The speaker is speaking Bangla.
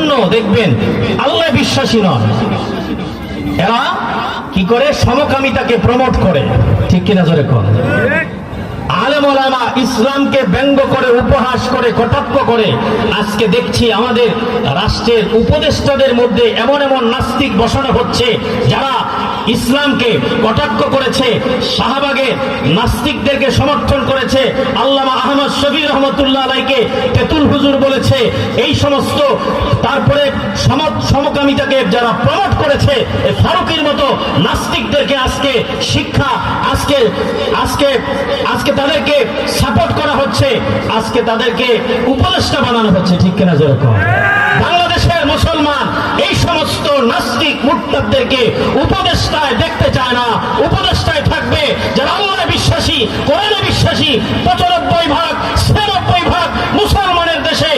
জন্য দেখবেন আল্লাহ বিশ্বাসী নন, এরা কি করে সমকামিতাকে প্রমোট করে, ঠিক কিনা জোরে কোন? আলেম ওলামা ইসলামকে ব্যঙ্গ করে, উপহাস করে, কটাক্ষ করে। আজকে দেখছি আমাদের রাষ্ট্রের উপদেষ্টাদের মধ্যে এমন এমন নাস্তিক বসানো হচ্ছে যারা ইসলামকে কটাক্ষ করেছে, শাহবাগের নাস্তিকদেরকে সমর্থন করেছে, আল্লামা আহমদ শফি রহমতুল্লাহ আলাইকে তেতুল হুজুর বলেছে, এই সমস্ত। তারপরে সমকামিতাকে যারা প্রমোট করেছে, ফারুকের মতো নাস্তিকদেরকে আজকে শিক্ষা, আজকে আজকে আজকে তাদেরকে সাপোর্ট করা হচ্ছে, আজকে তাদেরকে উপদেষ্টা বানানো হচ্ছে, ঠিক কিনা যেরকম? বাংলাদেশের মুসলমান এই সমস্ত নাস্তিক মুরতাদদেরকে উপদেষ্টায় দেখতে চায় না। উপদেষ্টায় থাকবে যারা আল্লাহে বিশ্বাসী, কোরআনে বিশ্বাসী। 95% মুসলমানের দেশে